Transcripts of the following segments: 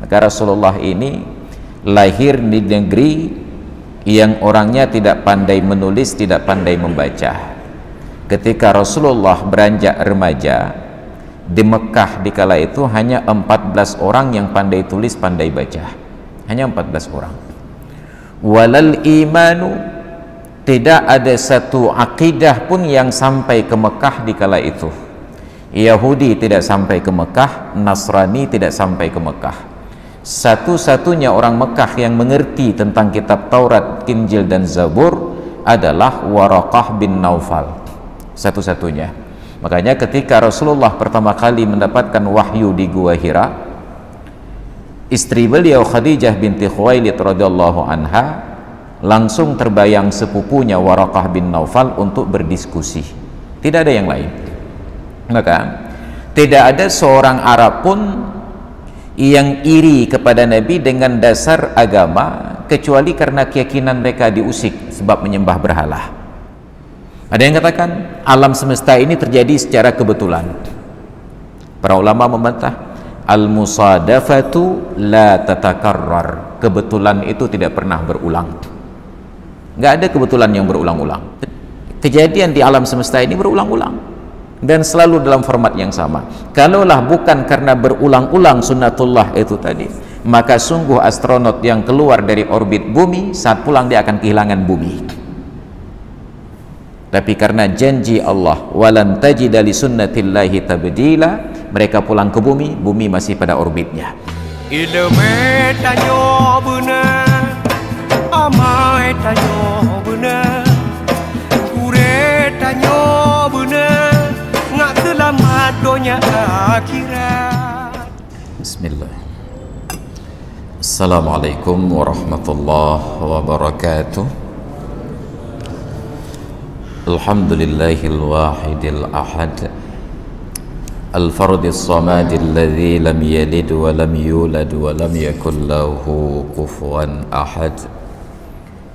Maka Rasulullah ini lahir di negeri yang orangnya tidak pandai menulis, tidak pandai membaca. Ketika Rasulullah beranjak remaja di Mekah di kala itu hanya 14 orang yang pandai tulis, pandai baca. Hanya 14 orang. Walal imanu, tidak ada satu akidah pun yang sampai ke Mekah di kala itu. Yahudi tidak sampai ke Mekah, Nasrani tidak sampai ke Mekah. Satu-satunya orang Mekah yang mengerti tentang kitab Taurat, Injil dan Zabur adalah Waraqah bin Naufal. Satu-satunya. Makanya ketika Rasulullah pertama kali mendapatkan wahyu di Gua Hira, istri beliau Khadijah binti Khuwailid radhiyallahu anha langsung terbayang sepupunya Waraqah bin Naufal untuk berdiskusi. Tidak ada yang lain. Maka tidak ada seorang Arab pun yang iri kepada Nabi dengan dasar agama kecuali karena keyakinan mereka diusik sebab menyembah berhala. Ada yang katakan alam semesta ini terjadi secara kebetulan. Para ulama membantah, al-musadafatu la tatakarrar. Kebetulan itu tidak pernah berulang. Nggak ada kebetulan yang berulang-ulang. Kejadian di alam semesta ini berulang-ulang dan selalu dalam format yang sama. Kalaulah bukan karena berulang-ulang sunnatullah itu tadi, maka sungguh astronot yang keluar dari orbit bumi saat pulang dia akan kehilangan bumi. Tapi karena janji Allah, walan tajida li sunnatillahi tabdila, mereka pulang ke bumi, bumi masih pada orbitnya. Ilmu tanyo benar, amai tanyo benar, kure tanyo benar, ngak selamat dunia akhirat. Bismillah. Assalamualaikum warahmatullahi wabarakatuh. Alhamdulillahil wahidil ahad, al-fardis samadil ladzi lam yalid wa lam yulad wa lam yakul lahu kufuwan ahad.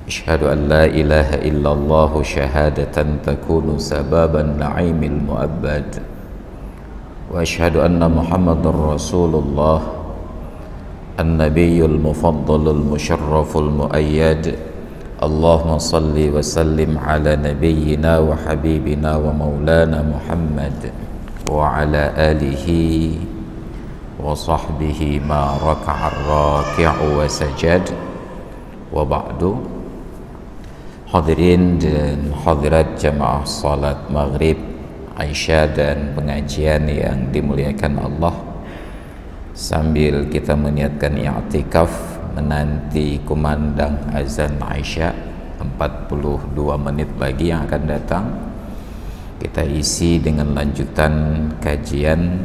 Asyhadu an la ilaha illallah syahadatan takunu sababan na'imil mu'abbad, wa asyhadu anna Muhammadar Rasulullah an-nabiyyul mufaddalul musyarraful muayyad. Allahumma salli wa sallim ala nabiyyina wa habibina wa maulana Muhammad wa ala alihi wa sahbihi ma raka'ar raki'u wa sajad, wa ba'du. Hadirin dan hadirat jamaah salat maghrib, Aisyah dan pengajian yang dimuliakan Allah, sambil kita meniatkan i'tikaf menanti kumandang azan Aisyah 42 menit lagi yang akan datang, kita isi dengan lanjutan kajian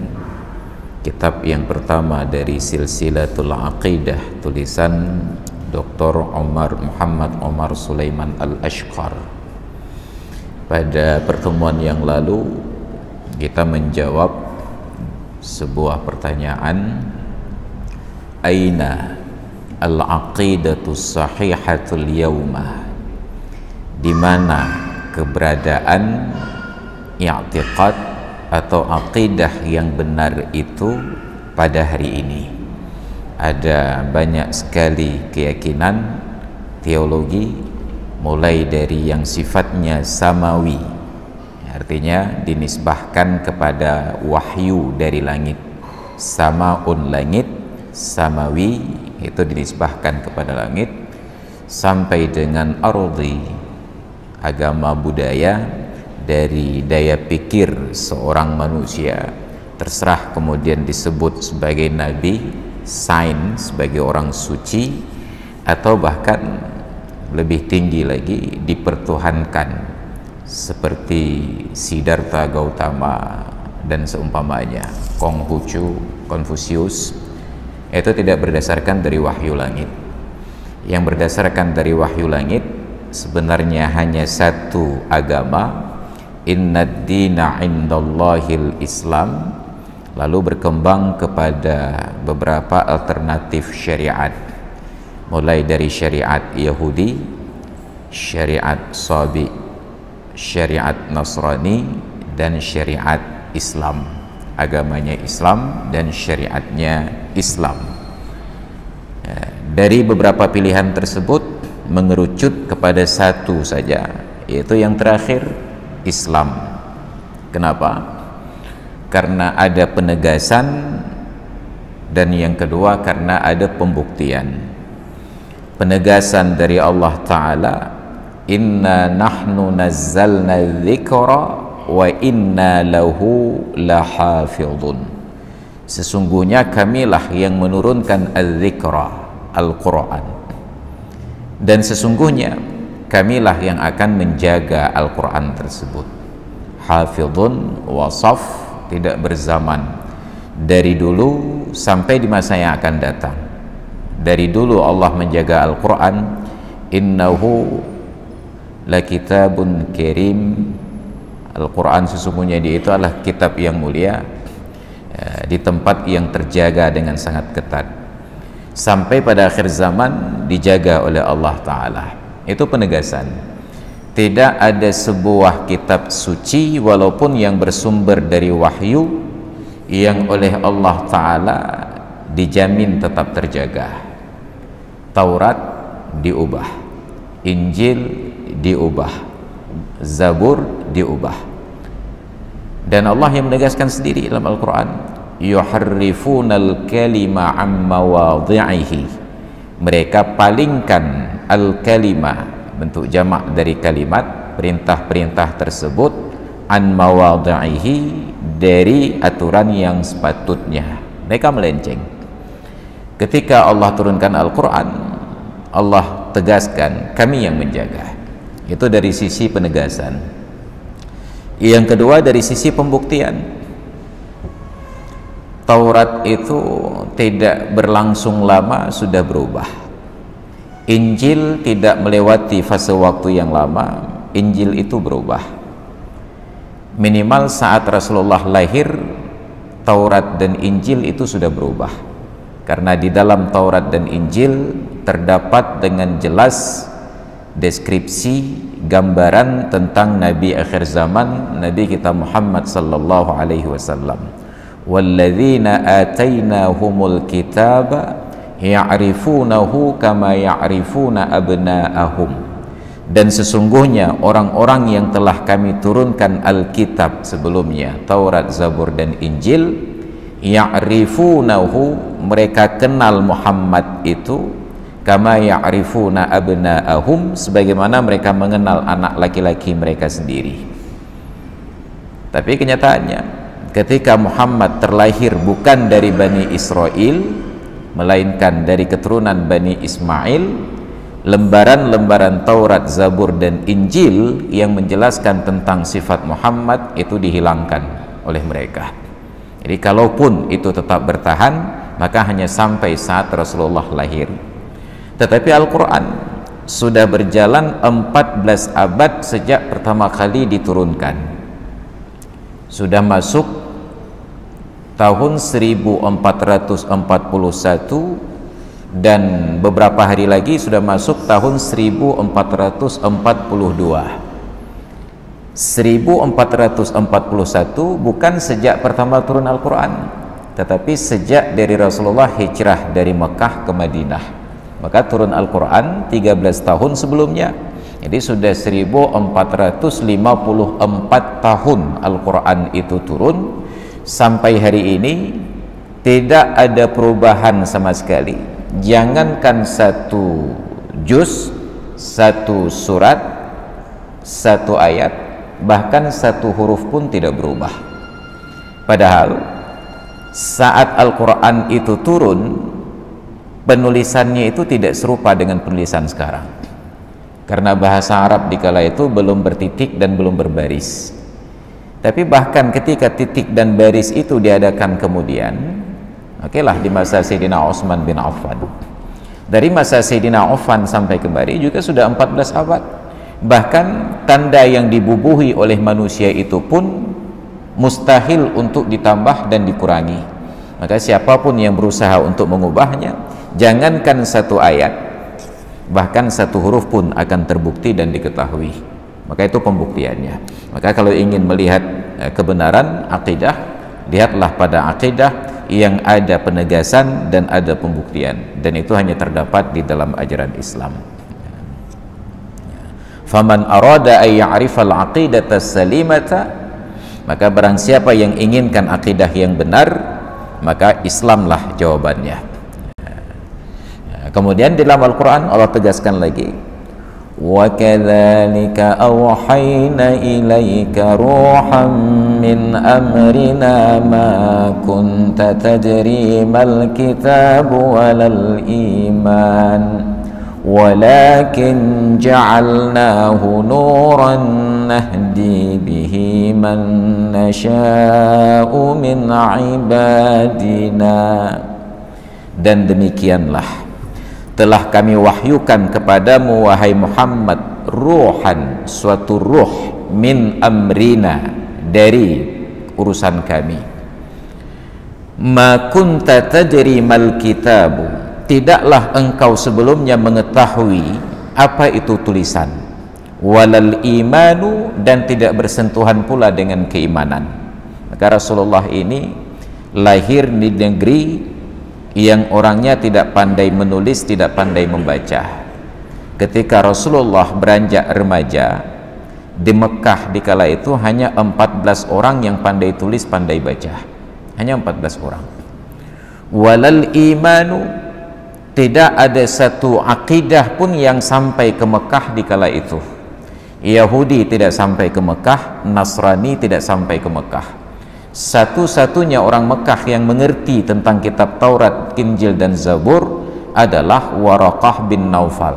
kitab yang pertama dari Silsilatul Aqidah tulisan Dr. Muhammad Omar Sulaiman Al-Ashqar. Pada pertemuan yang lalu kita menjawab sebuah pertanyaan, aina al-aqidatus sahihatul yawma, di mana keberadaan i'tiqad atau aqidah yang benar itu pada hari ini. Ada banyak sekali keyakinan teologi, mulai dari yang sifatnya samawi, artinya dinisbahkan kepada wahyu dari langit, samaun langit, samawi itu dinisbahkan kepada langit, sampai dengan ardi, agama budaya, dari daya pikir seorang manusia, terserah kemudian disebut sebagai nabi, sains sebagai orang suci, atau bahkan lebih tinggi lagi dipertuhankan seperti Siddhartha Gautama dan seumpamanya, Konghucu, Konfusius. Itu tidak berdasarkan dari wahyu langit. Yang berdasarkan dari wahyu langit sebenarnya hanya satu agama, innad dina indallahil Islam, lalu berkembang kepada beberapa alternatif syariat, mulai dari syariat Yahudi, syariat Sabi, syariat Nasrani, dan syariat Islam. Agamanya Islam dan syariatnya Islam. dari beberapa pilihan tersebut mengerucut kepada satu saja, yaitu yang terakhir, Islam. Kenapa? Karena ada penegasan, dan yang kedua karena ada pembuktian. Penegasan dari Allah Ta'ala, inna nahnu nazzalna dzikra wa inna lahu lahafidhun. Sesungguhnya kamilah yang menurunkan al-dzikra, Al-Quran, dan sesungguhnya kamilah yang akan menjaga Al-Quran tersebut. Hafidhun, wasaf, tidak berzaman, dari dulu sampai di masa yang akan datang. Dari dulu Allah menjaga Al-Quran, innahu lakitabun karim. Al-Quran sesungguhnya dia itu adalah kitab yang mulia, di tempat yang terjaga dengan sangat ketat, sampai pada akhir zaman dijaga oleh Allah Ta'ala. Itu penegasan. Tidak ada sebuah kitab suci walaupun yang bersumber dari wahyu yang oleh Allah Ta'ala dijamin tetap terjaga. Taurat diubah, Injil diubah, Zabur diubah, dan Allah yang menegaskan sendiri dalam Al-Quran, yuharrifunal kalima amma wadhi'ihi. Mereka palingkan al-kalima, bentuk jamak dari kalimat, perintah-perintah tersebut, an mawadhi'ihi, dari aturan yang sepatutnya. Mereka melenceng. Ketika Allah turunkan Al-Quran, Allah tegaskan kami yang menjaga. Itu dari sisi penegasan. Yang kedua dari sisi pembuktian. Taurat itu tidak berlangsung lama sudah berubah. Injil tidak melewati fase waktu yang lama, Injil itu berubah. Minimal saat Rasulullah lahir, Taurat dan Injil itu sudah berubah. Karena di dalam Taurat dan Injil terdapat dengan jelas deskripsi, gambaran tentang Nabi akhir zaman, Nabi kita Muhammad sallallahu alaihi wasallam. Walladzina atainahumul kitaba ya'rifunahu kama ya'rifuna abna'ahum. Dan sesungguhnya orang-orang yang telah kami turunkan Alkitab sebelumnya, Taurat, Zabur dan Injil, ya'rifunahu, mereka kenal Muhammad itu, kama ya'rifuna abna'ahum, sebagaimana mereka mengenal anak laki-laki mereka sendiri. Tapi kenyataannya ketika Muhammad terlahir bukan dari Bani Israel, melainkan dari keturunan Bani Ismail, lembaran-lembaran Taurat, Zabur dan Injil yang menjelaskan tentang sifat Muhammad itu dihilangkan oleh mereka. Jadi kalaupun itu tetap bertahan, maka hanya sampai saat Rasulullah lahir. Tetapi Al-Quran sudah berjalan 14 abad sejak pertama kali diturunkan. Sudah masuk tahun 1441 dan beberapa hari lagi sudah masuk tahun 1442. 1441 bukan sejak pertama turun Al-Quran, tetapi sejak dari Rasulullah hijrah dari Mekah ke Madinah. Maka turun Al-Quran 13 tahun sebelumnya. Jadi sudah 1454 tahun Al-Quran itu turun. Sampai hari ini tidak ada perubahan sama sekali. Jangankan satu juz, satu surat, satu ayat, bahkan satu huruf pun tidak berubah. Padahal saat Al-Quran itu turun, penulisannya itu tidak serupa dengan penulisan sekarang, karena bahasa Arab dikala itu belum bertitik dan belum berbaris. Tapi bahkan ketika titik dan baris itu diadakan kemudian, okelah di masa Sayyidina Utsman bin Affan, dari masa Sayyidina Affan sampai kembali juga sudah 14 abad. Bahkan tanda yang dibubuhi oleh manusia itu pun mustahil untuk ditambah dan dikurangi. Maka siapapun yang berusaha untuk mengubahnya, jangankan satu ayat, bahkan satu huruf pun akan terbukti dan diketahui. Maka itu pembuktiannya. Maka kalau ingin melihat kebenaran akidah, lihatlah pada akidah yang ada penegasan dan ada pembuktian, dan itu hanya terdapat di dalam ajaran Islam. Faman arada ay ya'rifal aqidata salimata, maka barang siapa yang inginkan akidah yang benar, maka Islamlah jawabannya. Kemudian di dalam Al-Quran Allah tegaskan lagi, wa kadzalika awhayna ilaika ruhan min amrina ma kunta tadri mal kitabu walal iman walakin ja'alnahu nuran nahdi bihi man nasha'u min ibadina. Dan demikianlah telah kami wahyukan kepadamu wahai Muhammad ruhan, suatu ruh, min amrina, dari urusan kami. Ma kunta tadri mal kitabu, tidaklah engkau sebelumnya mengetahui apa itu tulisan, walal imanu, dan tidak bersentuhan pula dengan keimanan. Maka Rasulullah ini lahir di negeri yang orangnya tidak pandai menulis, tidak pandai membaca. Ketika Rasulullah beranjak remaja di Mekah di kala itu hanya 14 orang yang pandai tulis, pandai baca, hanya 14 orang. Walal imanu, tidak ada satu akidah pun yang sampai ke Mekah di kala itu. Yahudi tidak sampai ke Mekah, Nasrani tidak sampai ke Mekah. Satu-satunya orang Mekah yang mengerti tentang kitab Taurat, Injil dan Zabur adalah Waraqah bin Naufal,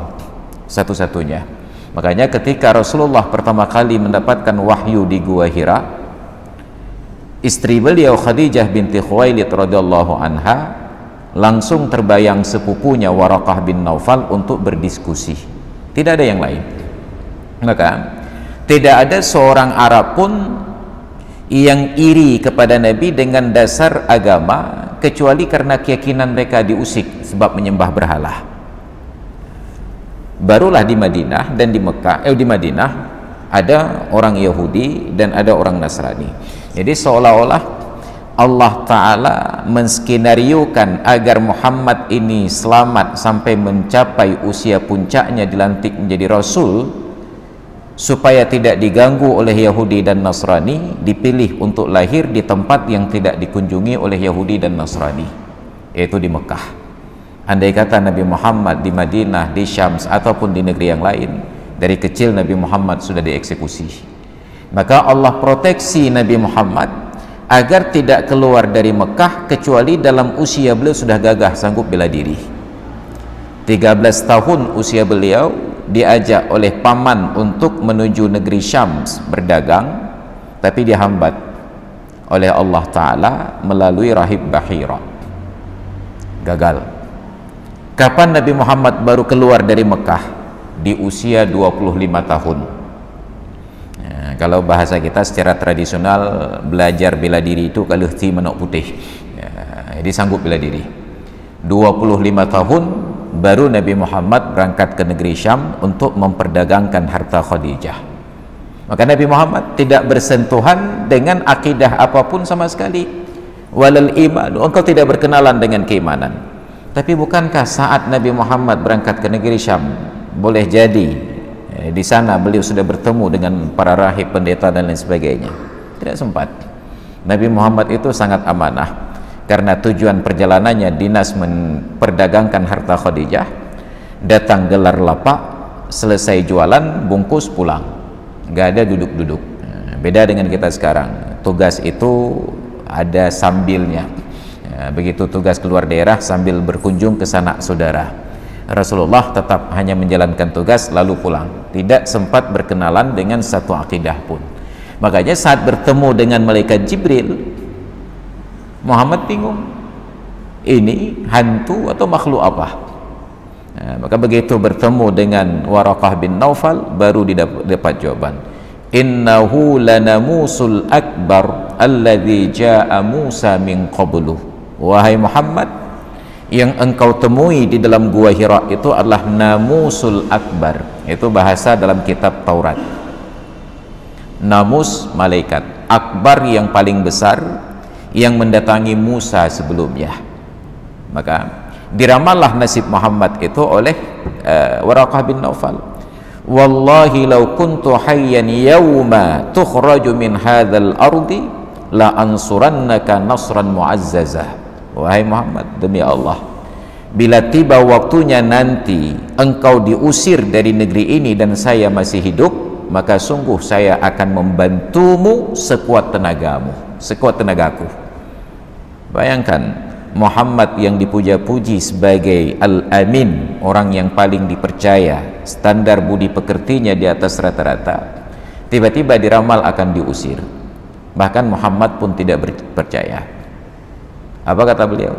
satu-satunya. Makanya ketika Rasulullah pertama kali mendapatkan wahyu di Gua Hira, istri beliau Khadijah binti Khuwailid radhiyallahu anha langsung terbayang sepupunya Waraqah bin Naufal untuk berdiskusi, tidak ada yang lain. Maka tidak ada seorang Arab pun yang iri kepada Nabi dengan dasar agama kecuali karena keyakinan mereka diusik sebab menyembah berhala. Barulah di Madinah dan di Mekah, di Madinah ada orang Yahudi dan ada orang Nasrani. Jadi seolah-olah Allah Ta'ala menskenariokan agar Muhammad ini selamat sampai mencapai usia puncaknya dilantik menjadi Rasul, supaya tidak diganggu oleh Yahudi dan Nasrani, dipilih untuk lahir di tempat yang tidak dikunjungi oleh Yahudi dan Nasrani, yaitu di Mekah. Andai kata Nabi Muhammad di Madinah, di Syams, ataupun di negeri yang lain, dari kecil Nabi Muhammad sudah dieksekusi. Maka Allah proteksi Nabi Muhammad agar tidak keluar dari Mekah kecuali dalam usia beliau sudah gagah sanggup bela diri. 13 tahun usia beliau diajak oleh paman untuk menuju negeri Syams berdagang, tapi dihambat oleh Allah Ta'ala melalui rahib Bahira, gagal. Kapan Nabi Muhammad baru keluar dari Mekah? Di usia 25 tahun. Kalau bahasa kita secara tradisional, belajar bela diri itu kalau ti menok putih, jadi sanggup bela diri. 25 tahun baru Nabi Muhammad berangkat ke negeri Syam untuk memperdagangkan harta Khadijah. Maka Nabi Muhammad tidak bersentuhan dengan akidah apapun sama sekali. Walal iman, engkau tidak berkenalan dengan keimanan. Tapi bukankah saat Nabi Muhammad berangkat ke negeri Syam, boleh jadi di sana beliau sudah bertemu dengan para rahib, pendeta dan lain sebagainya? Tidak sempat. Nabi Muhammad itu sangat amanah, karena tujuan perjalanannya dinas memperdagangkan harta Khadijah, datang gelar lapak, selesai jualan, bungkus pulang, nggak ada duduk-duduk. Beda dengan kita sekarang, tugas itu ada sambilnya. Begitu tugas keluar daerah sambil berkunjung ke sanak saudara. Rasulullah tetap hanya menjalankan tugas lalu pulang, tidak sempat berkenalan dengan satu akidah pun. Makanya saat bertemu dengan malaikat Jibril, Muhammad bingung, ini hantu atau makhluk apa? Maka begitu bertemu dengan Waraqah bin Naufal, baru didapat jawaban. Innahu lanamusul akbar alladzi jaa Musa min qablu. Wahai Muhammad, yang engkau temui di dalam Gua Hira itu adalah namusul akbar. Itu bahasa dalam kitab Taurat. Namus malaikat, akbar yang paling besar, yang mendatangi Musa sebelumnya. Maka diramallah nasib Muhammad itu oleh Waraqah bin Naufal. Wallahi law kuntu hayyan yawma tukhraju min hadzal ardi la ansurannaka nasran mu'azzazah. Wahai Muhammad, demi Allah, bila tiba waktunya nanti engkau diusir dari negeri ini dan saya masih hidup, maka sungguh saya akan membantumu sekuat tenagamu, sekuat tenagaku. Bayangkan, Muhammad yang dipuja-puji sebagai Al-Amin, orang yang paling dipercaya, standar budi pekertinya di atas rata-rata, tiba-tiba diramal akan diusir. Bahkan Muhammad pun tidak percaya. Apa kata beliau?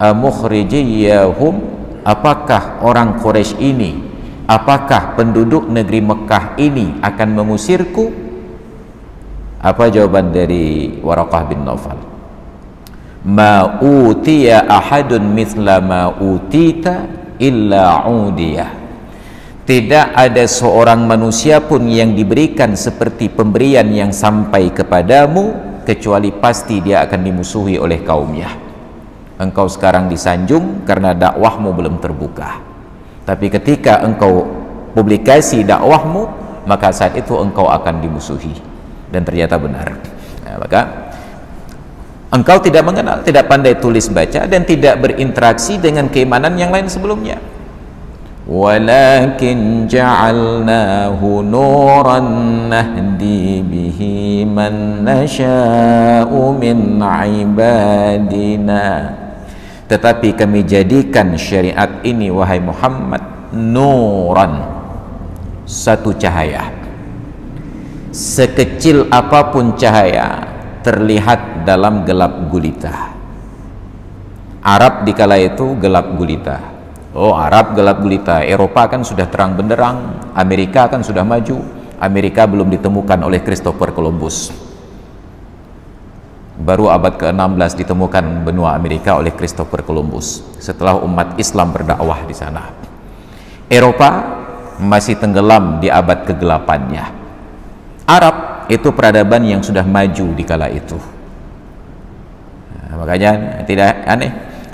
Amukhrijiyahum, apakah orang Quraisy ini, apakah penduduk negeri Mekah ini akan mengusirku? Apa jawaban dari Waraqah bin Naufal? Ma utiya ahadun mithla ma utita illa udiyah. Tidak ada seorang manusia pun yang diberikan seperti pemberian yang sampai kepadamu, kecuali pasti dia akan dimusuhi oleh kaumnya. Engkau sekarang disanjung karena dakwahmu belum terbuka, tapi ketika engkau publikasi dakwahmu, maka saat itu engkau akan dimusuhi. Dan ternyata benar. Nah, maka engkau tidak mengenal, tidak pandai tulis baca, dan tidak berinteraksi dengan keimanan yang lain sebelumnya. Walakin ja'alnahu nuran nahdi bihi man nasha'u min ibadina. Tetapi kami jadikan syariat ini, wahai Muhammad, nuran, satu cahaya. Sekecil apapun cahaya terlihat dalam gelap gulita. Arab dikala itu gelap gulita. Oh, Arab gelap gulita. Eropa kan sudah terang benderang, Amerika kan sudah maju. Amerika belum ditemukan oleh Christopher Columbus. Baru abad ke-16 ditemukan benua Amerika oleh Christopher Columbus, setelah umat Islam berdakwah di sana. Eropa masih tenggelam di abad ke-8-nya. Arab itu peradaban yang sudah maju di kala itu. Nah, makanya tidak aneh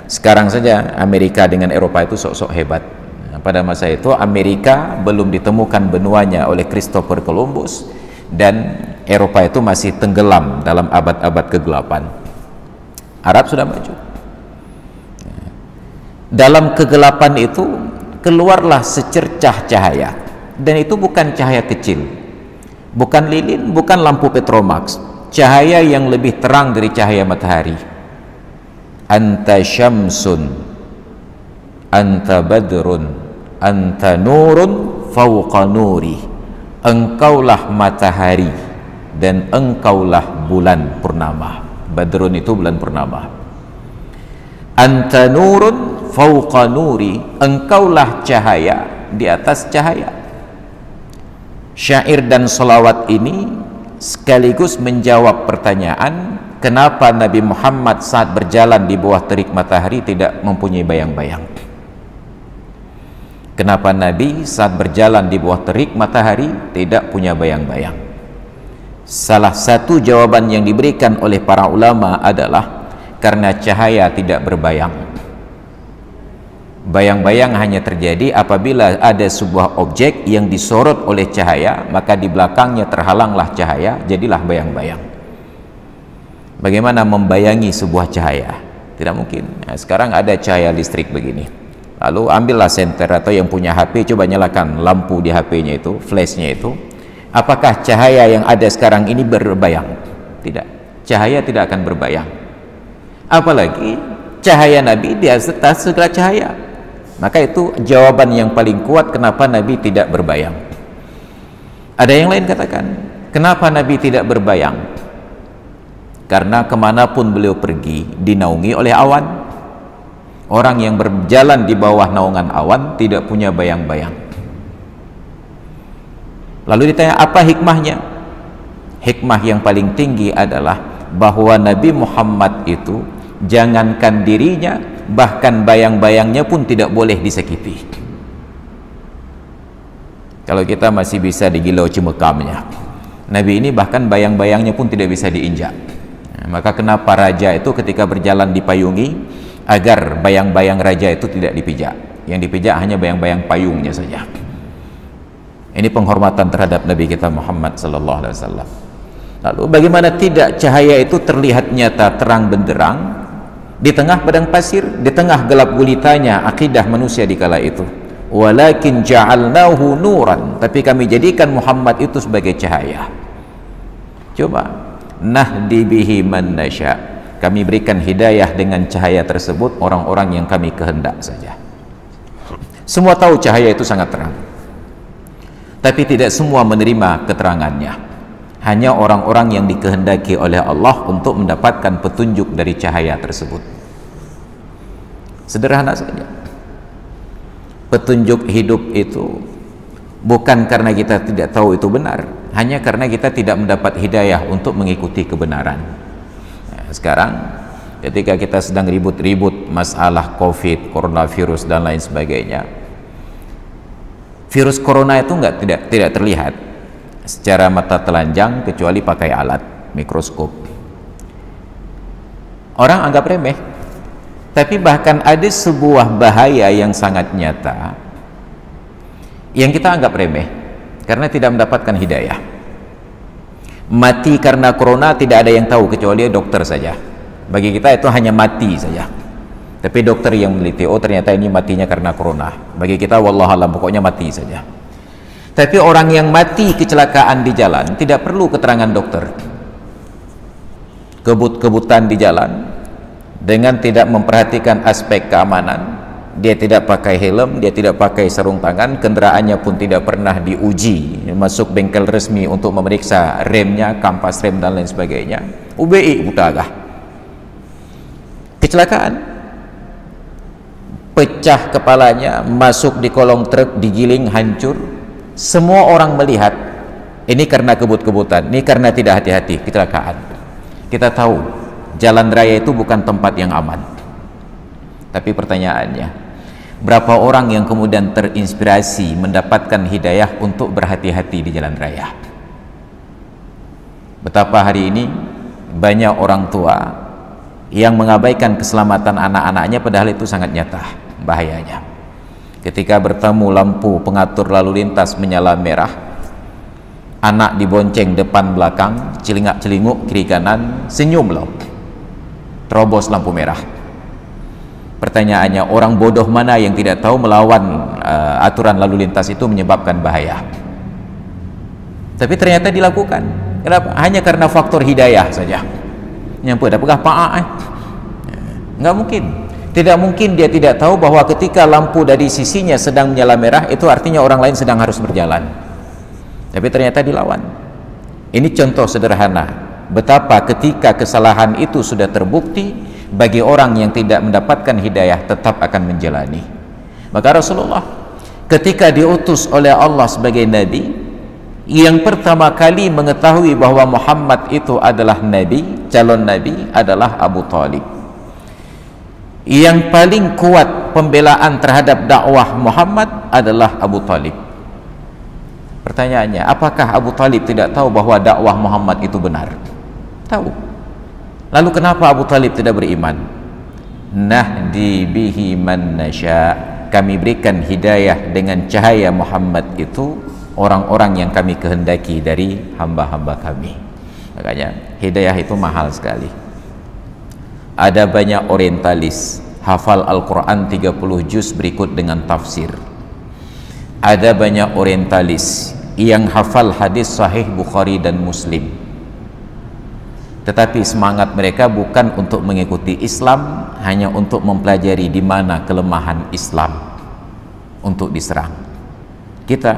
sekarang saja Amerika dengan Eropa itu sok-sok hebat. Nah, pada masa itu Amerika belum ditemukan benuanya oleh Christopher Columbus, dan Eropa itu masih tenggelam dalam abad-abad ke-8. Arab sudah maju. Nah, dalam kegelapan itu keluarlah secercah cahaya, dan itu bukan cahaya kecil, bukan lilin, bukan lampu Petromax, cahaya yang lebih terang dari cahaya matahari. Anta syamsun, anta badrun, anta nurun fauqa nuri. Engkaulah matahari dan engkaulah bulan purnama. Badrun itu bulan purnama. Anta nurun fauqa nuri, engkaulah cahaya di atas cahaya. Syair dan selawat ini sekaligus menjawab pertanyaan, kenapa Nabi Muhammad saat berjalan di bawah terik matahari tidak mempunyai bayang-bayang? Kenapa Nabi saat berjalan di bawah terik matahari tidak punya bayang-bayang? Salah satu jawaban yang diberikan oleh para ulama adalah karena cahaya tidak berbayang. Bayang-bayang hanya terjadi apabila ada sebuah objek yang disorot oleh cahaya, maka di belakangnya terhalanglah cahaya, jadilah bayang-bayang. Bagaimana membayangi sebuah cahaya? Tidak mungkin. Nah, sekarang ada cahaya listrik begini, lalu ambillah senter atau yang punya HP, coba nyalakan lampu di HP-nya itu, flashnya itu, apakah cahaya yang ada sekarang ini berbayang? Tidak, cahaya tidak akan berbayang. Apalagi cahaya Nabi di atas segala cahaya. Maka itu jawaban yang paling kuat kenapa Nabi tidak berbayang. Ada yang lain katakan, kenapa Nabi tidak berbayang? Karena kemanapun beliau pergi dinaungi oleh awan. Orang yang berjalan di bawah naungan awan tidak punya bayang-bayang. Lalu ditanya, apa hikmahnya? Hikmah yang paling tinggi adalah bahwa Nabi Muhammad itu jangankan dirinya, bahkan bayang-bayangnya pun tidak boleh disakiti. Kalau kita masih bisa digilau cimekamnya, Nabi ini bahkan bayang-bayangnya pun tidak bisa diinjak. Maka kenapa raja itu ketika berjalan dipayungi agar bayang-bayang raja itu tidak dipijak, yang dipijak hanya bayang-bayang payungnya saja. Ini penghormatan terhadap Nabi kita Muhammad sallallahu alaihi wasallam. Lalu bagaimana tidak cahaya itu terlihat nyata terang benderang di tengah padang pasir, di tengah gelap gulitanya akidah manusia di kala itu. Walakin ja'alnahu nuran, tapi kami jadikan Muhammad itu sebagai cahaya. Coba, nahdi bihi man nasya, kami berikan hidayah dengan cahaya tersebut orang-orang yang kami kehendak saja. Semua tahu cahaya itu sangat terang, tapi tidak semua menerima keterangannya. Hanya orang-orang yang dikehendaki oleh Allah untuk mendapatkan petunjuk dari cahaya tersebut. Sederhana saja. Petunjuk hidup itu bukan karena kita tidak tahu itu benar, hanya karena kita tidak mendapat hidayah untuk mengikuti kebenaran. Nah, sekarang ketika kita sedang ribut-ribut masalah COVID, coronavirus dan lain sebagainya, virus corona itu tidak terlihat secara mata telanjang kecuali pakai alat mikroskop. Orang anggap remeh, tapi bahkan ada sebuah bahaya yang sangat nyata yang kita anggap remeh karena tidak mendapatkan hidayah. Mati karena corona tidak ada yang tahu kecuali dokter saja. Bagi kita itu hanya mati saja, tapi dokter yang meneliti, oh ternyata ini matinya karena corona. Bagi kita wallahualam pokoknya mati saja. Tapi orang yang mati kecelakaan di jalan tidak perlu keterangan dokter. Kebut-kebutan di jalan dengan tidak memperhatikan aspek keamanan, dia tidak pakai helm, dia tidak pakai sarung tangan, kendaraannya pun tidak pernah diuji, masuk bengkel resmi untuk memeriksa remnya, kampas rem dan lain sebagainya, UBI butagah, kecelakaan, pecah kepalanya, masuk di kolong truk, digiling, hancur. Semua orang melihat ini karena kebut-kebutan, ini karena tidak hati-hati, kecelakaan. Kita tahu jalan raya itu bukan tempat yang aman. Tapi pertanyaannya, berapa orang yang kemudian terinspirasi mendapatkan hidayah untuk berhati-hati di jalan raya? Betapa hari ini banyak orang tua yang mengabaikan keselamatan anak-anaknya, padahal itu sangat nyata bahayanya. Ketika bertemu lampu pengatur lalu lintas menyala merah, anak dibonceng depan belakang, celingak-celinguk kiri kanan, senyum loh, terobos lampu merah. Pertanyaannya, orang bodoh mana yang tidak tahu melawan aturan lalu lintas itu menyebabkan bahaya? Tapi ternyata dilakukan. Kenapa? Hanya karena faktor hidayah saja. Nyampe dah pegah pa'a nggak mungkin. Tidak mungkin dia tidak tahu bahwa ketika lampu dari sisinya sedang menyala merah, itu artinya orang lain sedang harus berjalan. Tapi ternyata dilawan. Ini contoh sederhana betapa ketika kesalahan itu sudah terbukti, bagi orang yang tidak mendapatkan hidayah tetap akan menjalani. Maka Rasulullah ketika diutus oleh Allah sebagai nabi, yang pertama kali mengetahui bahwa Muhammad itu adalah nabi, calon nabi, adalah Abu Thalib. Yang paling kuat pembelaan terhadap dakwah Muhammad adalah Abu Thalib. Pertanyaannya, apakah Abu Thalib tidak tahu bahwa dakwah Muhammad itu benar? Tahu. Lalu kenapa Abu Thalib tidak beriman? Nahdi bihi man nasya, kami berikan hidayah dengan cahaya Muhammad itu orang-orang yang kami kehendaki dari hamba-hamba kami. Makanya hidayah itu mahal sekali. Ada banyak orientalis hafal Al-Quran 30 juz berikut dengan tafsir. Ada banyak orientalis yang hafal hadis sahih Bukhari dan Muslim, tetapi semangat mereka bukan untuk mengikuti Islam, hanya untuk mempelajari di mana kelemahan Islam untuk diserang. Kita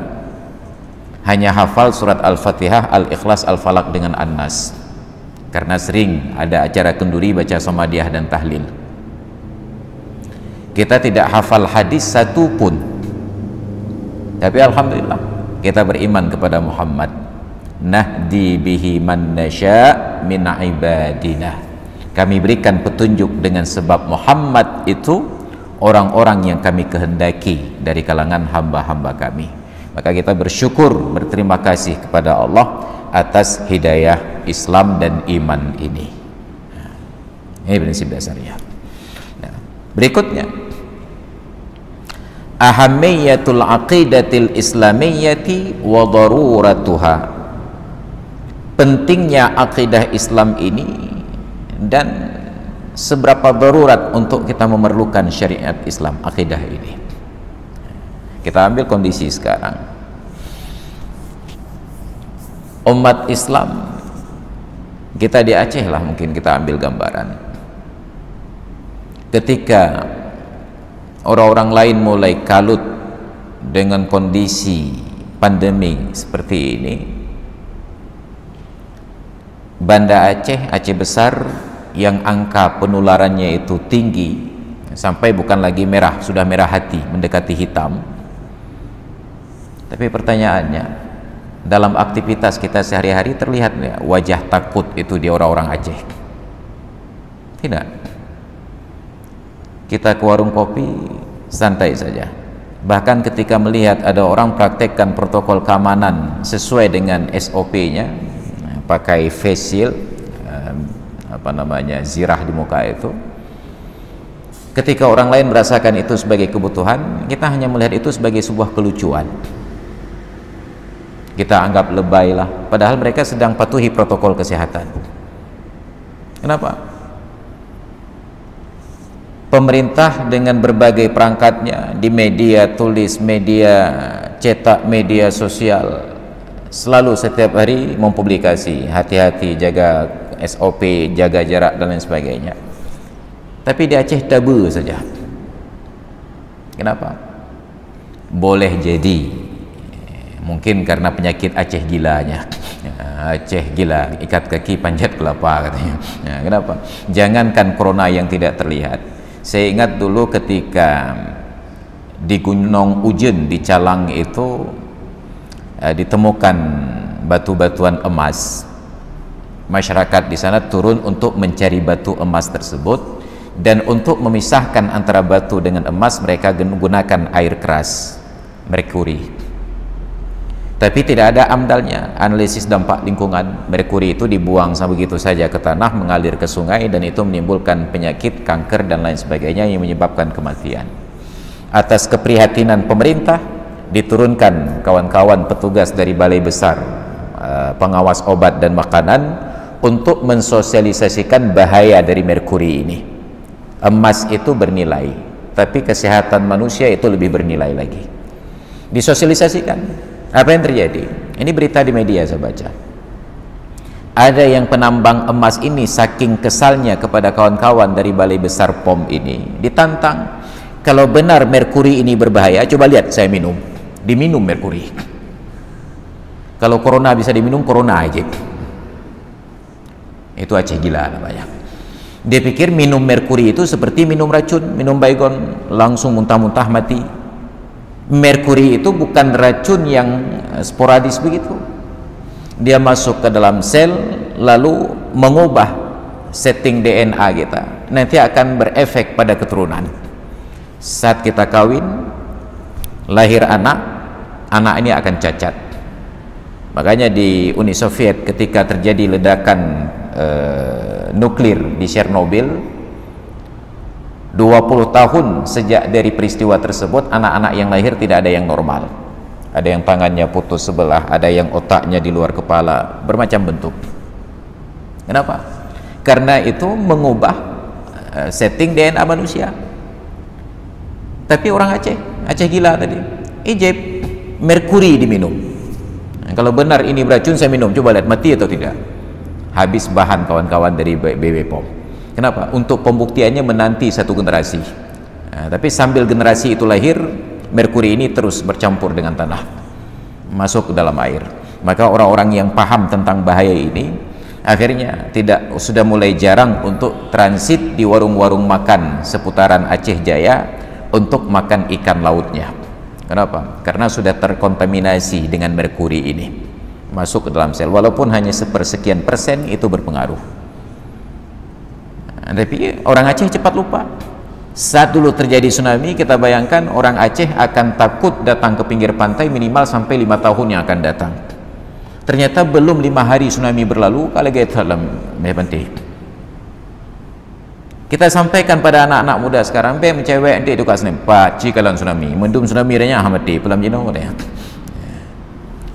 hanya hafal surat Al-Fatihah, Al-Ikhlas, Al-Falaq dengan An-Nas, karena sering ada acara kenduri baca Samadiyah dan tahlil. Kita tidak hafal hadis satu pun, tapi alhamdulillah kita beriman kepada Muhammad. Nahdi bihi man nasya min ibadina, kami berikan petunjuk dengan sebab Muhammad itu orang-orang yang kami kehendaki dari kalangan hamba-hamba kami. Maka kita bersyukur, berterima kasih kepada Allah atas hidayah Islam dan iman ini. Ini prinsip dasarnya. Nah, berikutnya, ahammiyatul aqidatil islamiyyati wa daruratuha. Pentingnya akidah Islam ini dan seberapa darurat untuk kita memerlukan syariat Islam, akidah ini. Kita ambil kondisi sekarang. Umat Islam, kita di Aceh lah mungkin kita ambil gambaran. Ketika orang-orang lain mulai kalut dengan kondisi pandemi seperti ini, Banda Aceh, Aceh besar, yang angka penularannya itu tinggi sampai bukan lagi merah, sudah merah hati, mendekati hitam. Tapi pertanyaannya, dalam aktivitas kita sehari-hari terlihat nggak wajah takut itu di orang-orang Aceh? Tidak. Kita ke warung kopi santai saja. Bahkan ketika melihat ada orang praktekkan protokol keamanan sesuai dengan SOP-nya, pakai face shield, zirah di muka itu, ketika orang lain merasakan itu sebagai kebutuhan, kita hanya melihat itu sebagai sebuah kelucuan. Kita anggap lebay lah, padahal mereka sedang patuhi protokol kesehatan. Kenapa? Pemerintah dengan berbagai perangkatnya di media tulis, media cetak, media sosial, selalu setiap hari mempublikasi hati-hati, jaga SOP, jaga jarak dan lain sebagainya. Tapi di Aceh tabu saja. Kenapa? Boleh jadi mungkin karena penyakit Aceh gilanya. Aceh gila, ikat kaki panjat kelapa katanya. Kenapa? Jangankan corona yang tidak terlihat. Saya ingat dulu ketika di Gunung Ujen di Calang itu ditemukan batu-batuan emas. Masyarakat di sana turun untuk mencari batu emas tersebut, dan untuk memisahkan antara batu dengan emas mereka gunakan air keras, merkuri. Tapi tidak ada amdalnya, analisis dampak lingkungan. Merkuri itu dibuang begitu saja ke tanah, mengalir ke sungai, dan itu menimbulkan penyakit, kanker dan lain sebagainya yang menyebabkan kematian. Atas keprihatinan pemerintah, diturunkan kawan-kawan petugas dari Balai Besar Pengawas Obat dan Makanan untuk mensosialisasikan bahaya dari merkuri ini. Emas itu bernilai, tapi kesehatan manusia itu lebih bernilai lagi. Disosialisasikan. Apa yang terjadi? Ini berita di media saya baca. Ada yang penambang emas ini saking kesalnya kepada kawan-kawan dari Balai Besar POM ini, ditantang, kalau benar merkuri ini berbahaya, coba lihat saya minum. Diminum merkuri. Kalau corona bisa diminum, corona aja. Itu Aceh gila namanya. Dia pikir minum merkuri itu seperti minum racun, minum baygon, langsung muntah-muntah mati. Merkuri itu bukan racun yang sporadis begitu. Dia masuk ke dalam sel lalu mengubah setting DNA kita. Nanti akan berefek pada keturunan. Saat kita kawin, lahir anak, anak ini akan cacat. Makanya di Uni Soviet ketika terjadi ledakan nuklir di Chernobyl, 20 tahun sejak dari peristiwa tersebut, anak-anak yang lahir tidak ada yang normal. Ada yang tangannya putus sebelah, ada yang otaknya di luar kepala, bermacam bentuk. Kenapa? Karena itu mengubah setting DNA manusia. Tapi orang Aceh gila tadi, ijib merkuri diminum. Nah, kalau benar ini beracun, saya minum, coba lihat mati atau tidak. Habis bahan kawan-kawan dari BB POM. Kenapa? Untuk pembuktiannya menanti satu generasi. Nah, tapi sambil generasi itu lahir, merkuri ini terus bercampur dengan tanah, masuk ke dalam air. Maka orang-orang yang paham tentang bahaya ini akhirnya sudah mulai jarang untuk transit di warung-warung makan seputaran Aceh Jaya untuk makan ikan lautnya. Kenapa? Karena sudah terkontaminasi dengan merkuri ini, masuk ke dalam sel. Walaupun hanya sepersekian persen, itu berpengaruh. Tapi orang Aceh cepat lupa. Saat dulu terjadi tsunami, kita bayangkan orang Aceh akan takut datang ke pinggir pantai minimal sampai 5 tahun yang akan datang. Ternyata belum 5 hari tsunami berlalu, kalau kita dalam pantai. Kita sampaikan pada anak-anak muda sekarang, pe mencewek dia dekat sini, pak cikalan tsunami, mendum tsunami renya mati, pelam jino ya.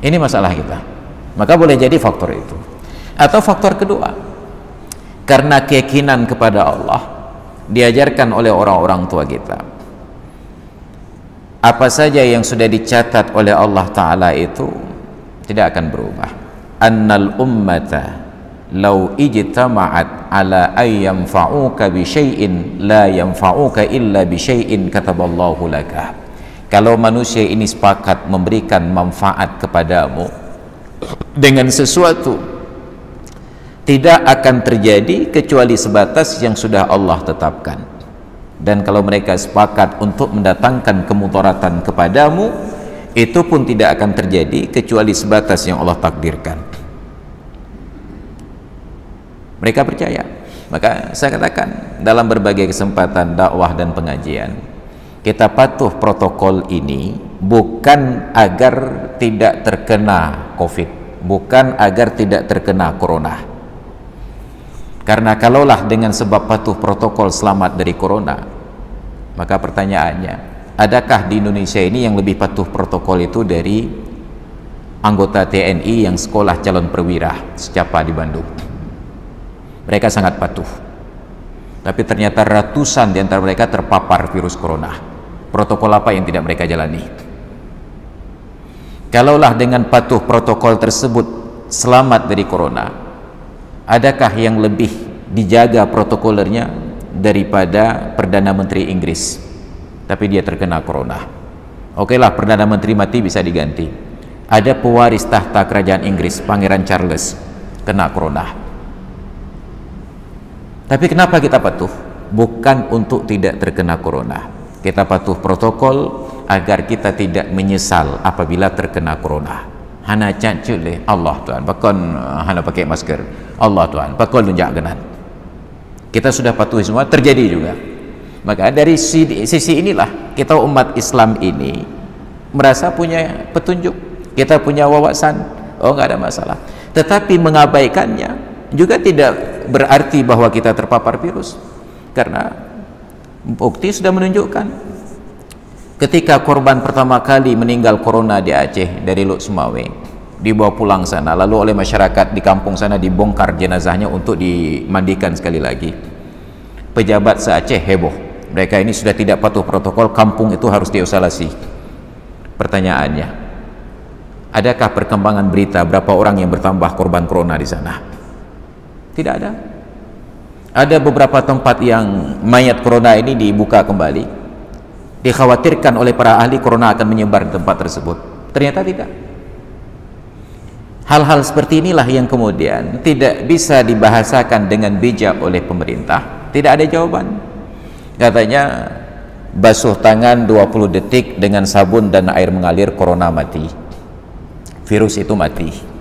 Ini masalah kita. Maka boleh jadi faktor itu. Atau faktor kedua, karena keyakinan kepada Allah diajarkan oleh orang-orang tua kita. Apa saja yang sudah dicatat oleh Allah Ta'ala itu tidak akan berubah. Annal ummata law ijtama'at ala ay yanfa'uka bi syai'in la yanfa'uka illa bi syai'in kataballahu laka. Kalau manusia ini sepakat memberikan manfaat kepadamu dengan sesuatu, tidak akan terjadi kecuali sebatas yang sudah Allah tetapkan. Dan kalau mereka sepakat untuk mendatangkan kemudaratan kepadamu, itu pun tidak akan terjadi kecuali sebatas yang Allah takdirkan. Mereka percaya. Maka saya katakan dalam berbagai kesempatan dakwah dan pengajian, kita patuh protokol ini bukan agar tidak terkena COVID, bukan agar tidak terkena corona. Karena kalaulah dengan sebab patuh protokol selamat dari corona, maka pertanyaannya, adakah di Indonesia ini yang lebih patuh protokol itu dari anggota TNI yang sekolah calon perwira secapa di Bandung? Mereka sangat patuh, tapi ternyata ratusan di antara mereka terpapar virus corona. Protokol apa yang tidak mereka jalani? Kalaulah dengan patuh protokol tersebut selamat dari corona, adakah yang lebih dijaga protokolernya daripada Perdana Menteri Inggris, tapi dia terkena corona? Oke lah, Perdana Menteri mati bisa diganti. Ada pewaris tahta kerajaan Inggris, Pangeran Charles, kena corona. Tapi kenapa kita patuh? Bukan untuk tidak terkena corona. Kita patuh protokol agar kita tidak menyesal apabila terkena corona. Hana cacule Allah Tuhan, pakon hana pakai masker. Allah Tuhan, pakon lunjak genan. Kita sudah patuh semua, terjadi juga. Maka dari sisi inilah kita umat Islam ini merasa punya petunjuk, kita punya wawasan. Oh, nggak ada masalah. Tetapi mengabaikannya juga tidak berarti bahwa kita terpapar virus, karena bukti sudah menunjukkan ketika korban pertama kali meninggal corona di Aceh dari Luk Sumawe, dibawa pulang sana, lalu oleh masyarakat di kampung sana dibongkar jenazahnya untuk dimandikan sekali lagi. Pejabat se-Aceh heboh, mereka ini sudah tidak patuh protokol, kampung itu harus diisolasi. Pertanyaannya, adakah perkembangan berita berapa orang yang bertambah korban corona di sana? Tidak ada. Ada beberapa tempat yang mayat corona ini dibuka kembali, dikhawatirkan oleh para ahli corona akan menyebar di tempat tersebut. Ternyata tidak. Hal-hal seperti inilah yang kemudian tidak bisa dibahasakan dengan bijak oleh pemerintah. Tidak ada jawaban. Katanya basuh tangan 20 detik dengan sabun dan air mengalir, corona mati, virus itu mati.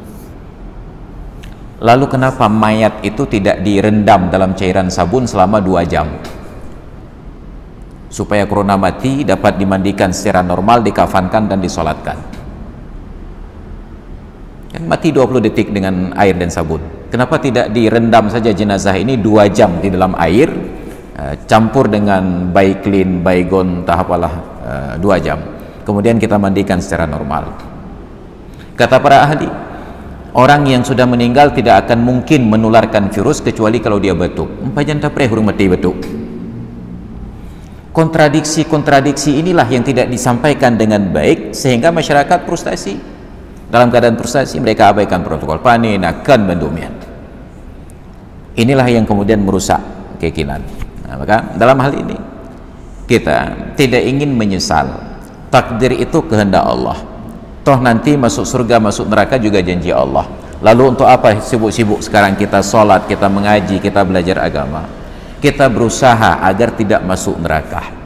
Lalu kenapa mayat itu tidak direndam dalam cairan sabun selama 2 jam? Supaya corona mati dapat dimandikan secara normal, dikafankan dan disolatkan. Yang mati 20 detik dengan air dan sabun. Kenapa tidak direndam saja jenazah ini 2 jam di dalam air, campur dengan Baiklin, Baygon, tahapalah 2 jam. Kemudian kita mandikan secara normal. Kata para ahli, orang yang sudah meninggal tidak akan mungkin menularkan virus kecuali kalau dia batuk. Empajan tapre hurung mati batuk. Kontradiksi-kontradiksi inilah yang tidak disampaikan dengan baik sehingga masyarakat frustasi. Dalam keadaan frustasi mereka abaikan protokol, panenakan bendumian. Inilah yang kemudian merusak keyakinan. Nah, maka dalam hal ini kita tidak ingin menyesal. Takdir itu kehendak Allah. Toh nanti masuk surga, masuk neraka juga janji Allah. Lalu untuk apa sibuk-sibuk sekarang kita sholat, kita mengaji, kita belajar agama? Kita berusaha agar tidak masuk neraka.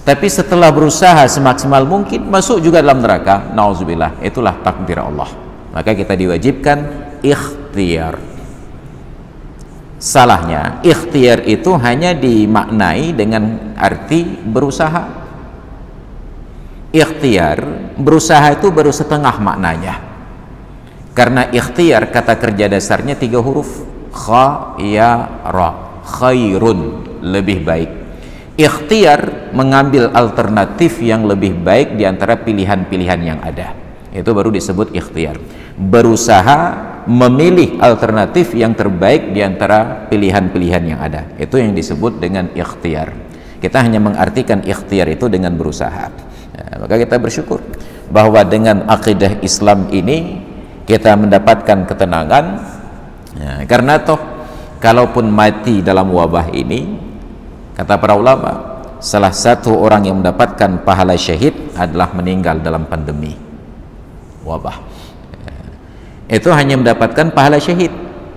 Tapi setelah berusaha semaksimal mungkin masuk juga dalam neraka, nauzubillah, itulah takdir Allah. Maka kita diwajibkan ikhtiar. Salahnya, ikhtiar itu hanya dimaknai dengan arti berusaha. Ikhtiar, berusaha itu baru setengah maknanya, karena ikhtiar kata kerja dasarnya 3 huruf, kha ya ra, khairun, lebih baik. Ikhtiar mengambil alternatif yang lebih baik di antara pilihan-pilihan yang ada. Itu baru disebut ikhtiar. Berusaha memilih alternatif yang terbaik di antara pilihan-pilihan yang ada. Itu yang disebut dengan ikhtiar. Kita hanya mengartikan ikhtiar itu dengan berusaha. Maka kita bersyukur bahwa dengan akidah Islam ini kita mendapatkan ketenangan. Karena toh kalaupun mati dalam wabah ini, kata para ulama, salah satu orang yang mendapatkan pahala syahid adalah meninggal dalam pandemi wabah. Itu hanya mendapatkan pahala syahid,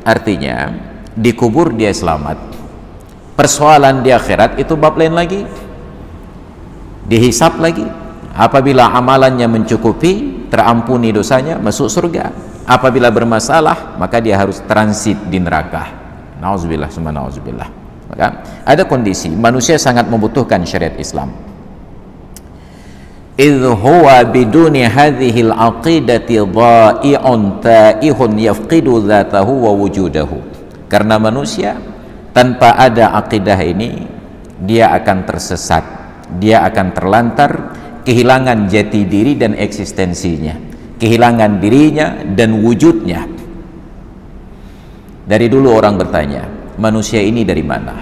artinya dikubur dia selamat. Persoalan di akhirat itu bab lain lagi, dihisap lagi. Apabila amalannya mencukupi, terampuni dosanya, masuk surga. Apabila bermasalah, maka dia harus transit di neraka. Nauzubillah summa nauzubillah. Maka ada kondisi manusia sangat membutuhkan syariat Islam. idh huwa biduni hadhil aqidati dha'i'un ta'ihun yafqidu dzatahu wa wujudahu. Karena manusia tanpa ada akidah ini, dia akan tersesat, dia akan terlantar, kehilangan jati diri dan eksistensinya, kehilangan dirinya dan wujudnya. Dari dulu orang bertanya, manusia ini dari mana?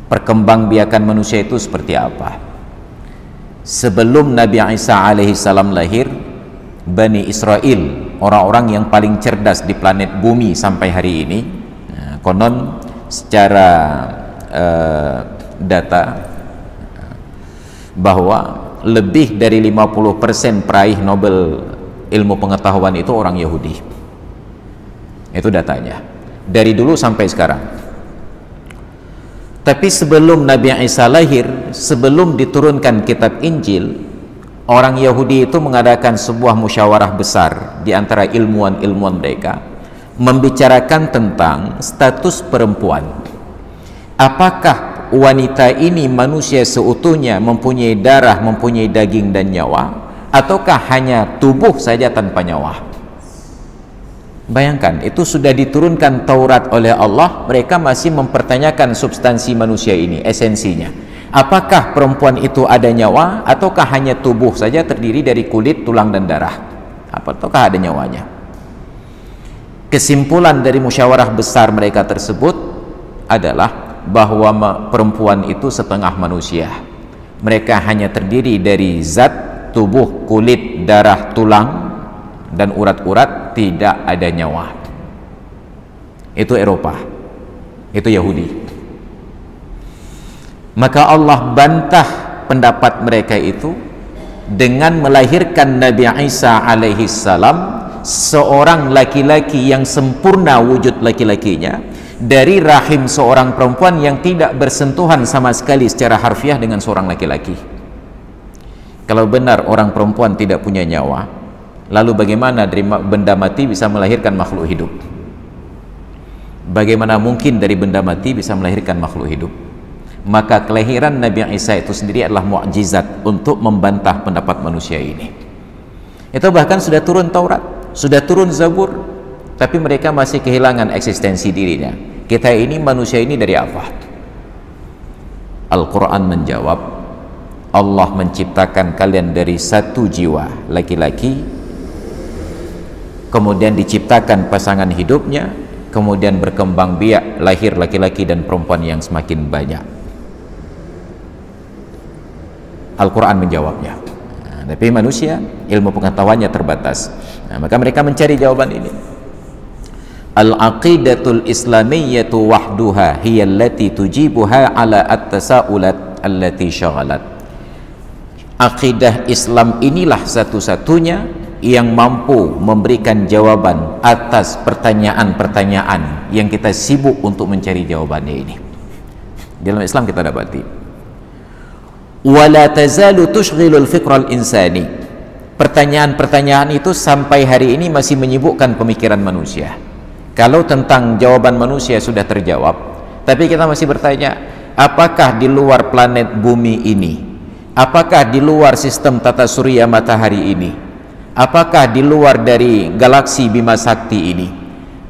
Perkembangbiakan manusia itu seperti apa? Sebelum Nabi Isa alaihissalam lahir, Bani Israel, orang-orang yang paling cerdas di planet bumi sampai hari ini, konon secara data bahwa lebih dari 50% peraih Nobel ilmu pengetahuan itu orang Yahudi. Itu datanya dari dulu sampai sekarang. Tapi sebelum Nabi Isa lahir, sebelum diturunkan kitab Injil, orang Yahudi itu mengadakan sebuah musyawarah besar di antara ilmuwan-ilmuwan mereka, membicarakan tentang status perempuan. Apakah wanita ini manusia seutuhnya, mempunyai darah, mempunyai daging dan nyawa, ataukah hanya tubuh saja tanpa nyawa? Bayangkan, itu sudah diturunkan Taurat oleh Allah, mereka masih mempertanyakan substansi manusia ini, esensinya. Apakah perempuan itu ada nyawa, ataukah hanya tubuh saja terdiri dari kulit, tulang, dan darah? Ataukah ada nyawanya? Kesimpulan dari musyawarah besar mereka tersebut adalah bahwa perempuan itu setengah manusia. Mereka hanya terdiri dari zat, tubuh, kulit, darah, tulang, dan urat-urat, tidak ada nyawa. Itu Eropa, itu Yahudi. Maka Allah bantah pendapat mereka itu dengan melahirkan Nabi Isa alaihi salam, seorang laki-laki yang sempurna wujud laki-lakinya, dari rahim seorang perempuan yang tidak bersentuhan sama sekali secara harfiah dengan seorang laki-laki. Kalau benar orang perempuan tidak punya nyawa, lalu bagaimana dari benda mati bisa melahirkan makhluk hidup? Bagaimana mungkin dari benda mati bisa melahirkan makhluk hidup? Maka kelahiran Nabi Isa itu sendiri adalah mukjizat untuk membantah pendapat manusia ini. Itu bahkan sudah turun Taurat, sudah turun Zabur, tapi mereka masih kehilangan eksistensi dirinya. Kita ini, manusia ini dari apa? Al-Quran menjawab, Allah menciptakan kalian dari satu jiwa laki-laki, kemudian diciptakan pasangan hidupnya, kemudian berkembang biak, lahir laki-laki dan perempuan yang semakin banyak. Al-Quran menjawabnya. Tapi manusia ilmu pengetahuannya terbatas. Maka mereka mencari jawaban ini. Al-aqidatul islamiyyatu wahduha hiya allati tujibuha ala at-tasaulat allati syaghalat. Aqidah Islam inilah satu-satunya yang mampu memberikan jawaban atas pertanyaan-pertanyaan yang kita sibuk untuk mencari jawabannya ini. Dalam Islam kita dapati, wala tazalu tushghilul fikral insani. Pertanyaan-pertanyaan itu sampai hari ini masih menyibukkan pemikiran manusia. Kalau tentang jawaban manusia sudah terjawab, tapi kita masih bertanya, apakah di luar planet bumi ini, apakah di luar sistem tata surya matahari ini, apakah di luar dari galaksi Bima Sakti ini,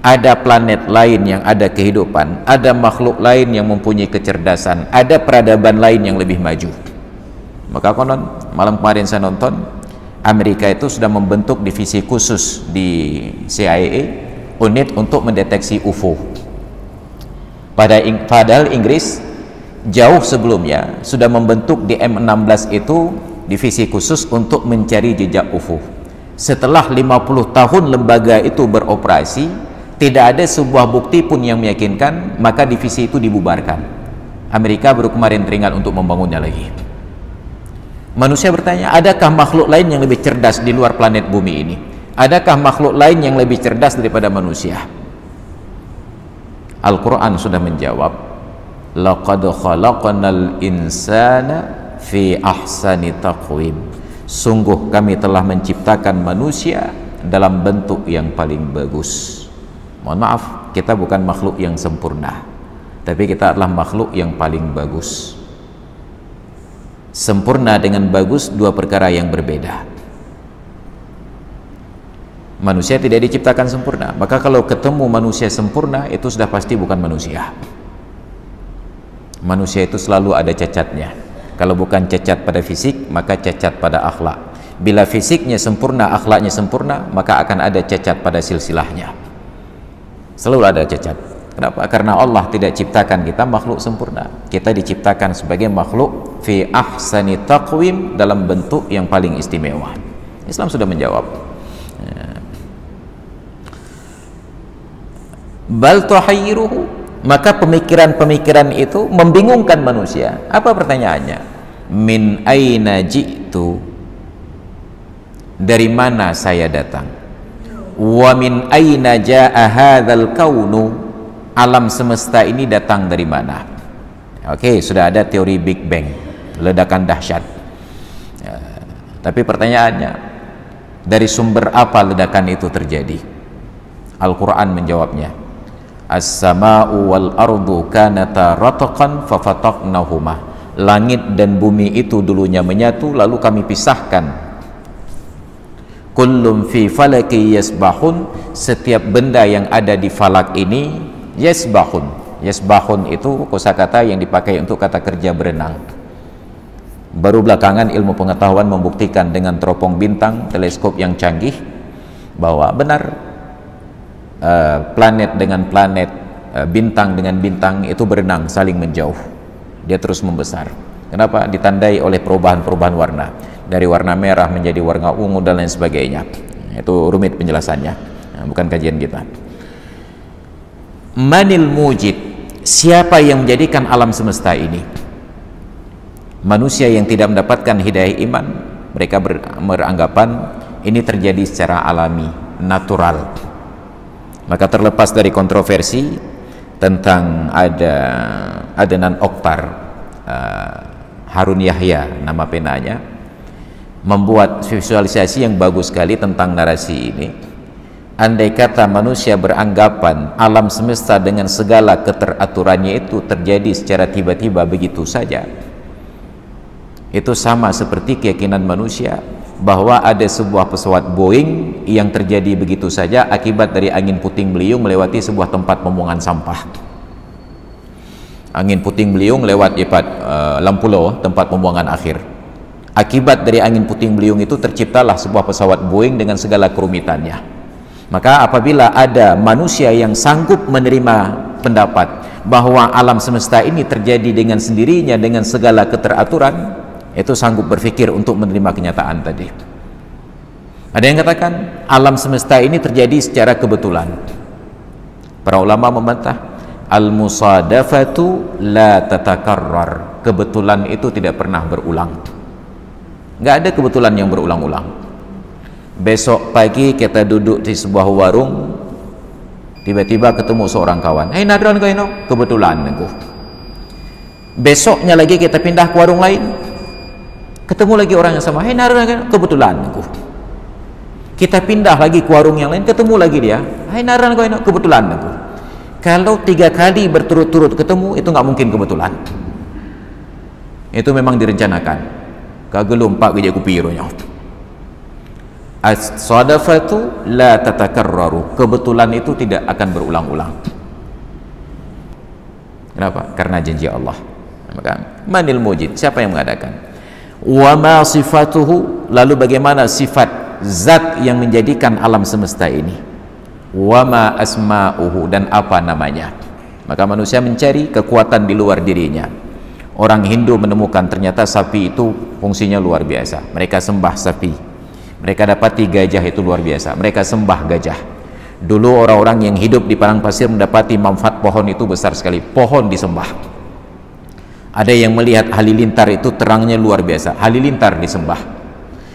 ada planet lain yang ada kehidupan, ada makhluk lain yang mempunyai kecerdasan, ada peradaban lain yang lebih maju. Maka konon malam kemarin saya nonton, Amerika itu sudah membentuk divisi khusus di CIA, unit untuk mendeteksi UFO. Padahal Inggris jauh sebelumnya sudah membentuk di M16 itu divisi khusus untuk mencari jejak UFO. Setelah 50 tahun lembaga itu beroperasi, tidak ada sebuah bukti pun yang meyakinkan, maka divisi itu dibubarkan. Amerika baru kemarin teringat untuk membangunnya lagi. Manusia bertanya, adakah makhluk lain yang lebih cerdas di luar planet bumi ini? Adakah makhluk lain yang lebih cerdas daripada manusia? Al-Quran sudah menjawab, laqad khalaqnal insana fi ahsani taqwim. Sungguh kami telah menciptakan manusia dalam bentuk yang paling bagus. Mohon maaf, kita bukan makhluk yang sempurna, tapi kita adalah makhluk yang paling bagus. Sempurna dengan bagus dua perkara yang berbeda. Manusia tidak diciptakan sempurna, maka kalau ketemu manusia sempurna, itu sudah pasti bukan manusia. Manusia itu selalu ada cacatnya. Kalau bukan cacat pada fisik, maka cacat pada akhlak. Bila fisiknya sempurna, akhlaknya sempurna, maka akan ada cacat pada silsilahnya. Selalu ada cacat. Kenapa? Karena Allah tidak ciptakan kita makhluk sempurna. Kita diciptakan sebagai makhluk fi ahsani taqwim, dalam bentuk yang paling istimewa. Islam sudah menjawab. Bal tuhayyiruhu, maka pemikiran-pemikiran itu membingungkan manusia. Apa pertanyaannya? Min aina ji'tu, dari mana saya datang? Wa min aina ja'a hadzal kaunu, alam semesta ini datang dari mana? Oke, sudah ada teori Big Bang, ledakan dahsyat. Tapi pertanyaannya, dari sumber apa ledakan itu terjadi? Al-Quran menjawabnya, as-sama'u wal ardu kanata ratqan fafataqnahuma. Langit dan bumi itu dulunya menyatu, lalu kami pisahkan. Kullum fi falaki yasbahun, setiap benda yang ada di falak ini yasbahun. Yasbahun itu kosakata yang dipakai untuk kata kerja berenang. Baru belakangan ilmu pengetahuan membuktikan dengan teropong bintang, teleskop yang canggih, bahwa benar planet dengan planet, bintang dengan bintang itu berenang saling menjauh, dia terus membesar. Kenapa? Ditandai oleh perubahan-perubahan warna, dari warna merah menjadi warna ungu dan lain sebagainya. Itu rumit penjelasannya, bukan kajian kita. Manil mujid, siapa yang menjadikan alam semesta ini? Manusia yang tidak mendapatkan hidayah iman, mereka beranggapan ini terjadi secara alami, natural. Maka terlepas dari kontroversi tentang ada Adnan Oktar, Harun Yahya nama penanya, membuat visualisasi yang bagus sekali tentang narasi ini. Andai kata manusia beranggapan alam semesta dengan segala keteraturannya itu terjadi secara tiba-tiba begitu saja, itu sama seperti keyakinan manusia bahwa ada sebuah pesawat Boeing yang terjadi begitu saja akibat dari angin puting beliung melewati sebuah tempat pembuangan sampah. Angin puting beliung lewat Lampulo, tempat pembuangan akhir. Akibat dari angin puting beliung itu terciptalah sebuah pesawat Boeing dengan segala kerumitannya. Maka apabila ada manusia yang sanggup menerima pendapat bahwa alam semesta ini terjadi dengan sendirinya dengan segala keteraturan, itu sanggup berpikir untuk menerima kenyataan tadi. Ada yang katakan alam semesta ini terjadi secara kebetulan. Para ulama membantah, al-musadafatu la tatakarrar, kebetulan itu tidak pernah berulang. Nggak ada kebetulan yang berulang-ulang. Besok pagi kita duduk di sebuah warung, tiba-tiba ketemu seorang kawan, "Hey Nadron kau ini?" Kebetulan aku. Besoknya lagi kita pindah ke warung lain, ketemu lagi orang yang sama, "Hey Nadron," kebetulan aku. Kita pindah lagi ke warung yang lain, ketemu lagi dia, "Hey Nadron kau ini?" Kebetulan aku. Kalau 3 kali berturut-turut ketemu, itu nggak mungkin kebetulan. Itu memang direncanakan. Kagelum pak gejak kupironya. As-sadafatu la tatakarraru. Kebetulan itu tidak akan berulang-ulang. Kenapa? Karena janji Allah. Maka manil mujid, siapa yang mengadakan? Wa ma sifatuhu, lalu bagaimana sifat zat yang menjadikan alam semesta ini? Wa ma asma'uhu, dan apa namanya? Maka manusia mencari kekuatan di luar dirinya. Orang Hindu menemukan ternyata sapi itu fungsinya luar biasa. Mereka sembah sapi. Mereka dapati gajah itu luar biasa. Mereka sembah gajah. Dulu orang-orang yang hidup di padang pasir mendapati manfaat pohon itu besar sekali. Pohon disembah. Ada yang melihat halilintar itu terangnya luar biasa. Halilintar disembah.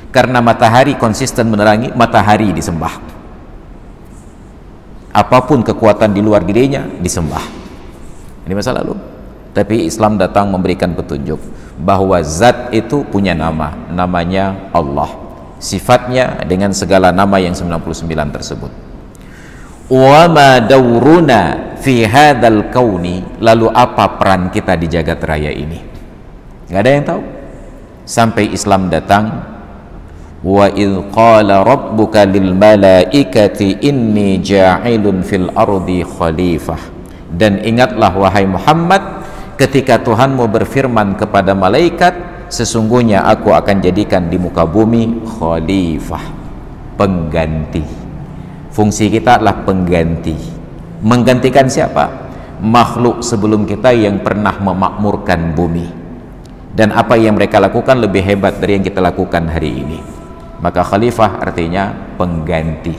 Karena matahari konsisten menerangi, matahari disembah. Apapun kekuatan di luar dirinya disembah. Ini masa lalu. Tapi Islam datang memberikan petunjuk bahwa zat itu punya nama. Namanya Allah. Sifatnya dengan segala nama yang 99 tersebut. Wa ma dauruna fi hadzal kauni, lalu apa peran kita di jagat raya ini? Enggak ada yang tahu. Sampai Islam datang, wa idz qala rabbuka lil malaikati inni ja'ilun fil ardi khalifah. Dan ingatlah wahai Muhammad ketika Tuhanmu berfirman kepada malaikat, sesungguhnya aku akan jadikan di muka bumi khalifah, pengganti. Fungsi kita adalah pengganti. Menggantikan siapa? Makhluk sebelum kita yang pernah memakmurkan bumi. Dan apa yang mereka lakukan lebih hebat dari yang kita lakukan hari ini. Maka khalifah artinya pengganti.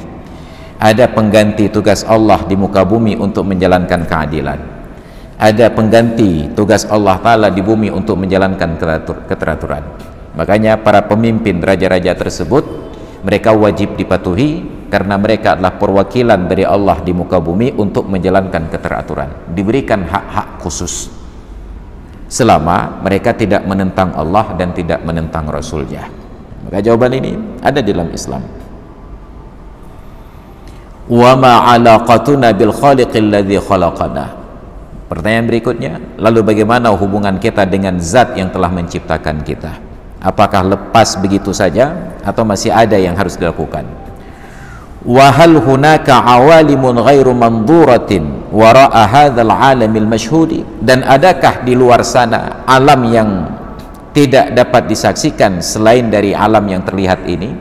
Ada pengganti tugas Allah di muka bumi untuk menjalankan keadilan. Ada pengganti tugas Allah Ta'ala di bumi untuk menjalankan keteraturan. Makanya para pemimpin raja-raja tersebut, mereka wajib dipatuhi karena mereka adalah perwakilan dari Allah di muka bumi untuk menjalankan keteraturan. Diberikan hak-hak khusus selama mereka tidak menentang Allah dan tidak menentang Rasulnya. Maka jawaban ini ada di dalam Islam. Wa ma 'alaqatuna bil khaliqil ladzi khalaqana. Pertanyaan berikutnya, lalu bagaimana hubungan kita dengan zat yang telah menciptakan kita? Apakah lepas begitu saja atau masih ada yang harus dilakukan? Wa hal hunaka awalimun ghairu manduratin wara'a hadzal 'alamil masyhudi, dan adakah di luar sana alam yang tidak dapat disaksikan selain dari alam yang terlihat ini?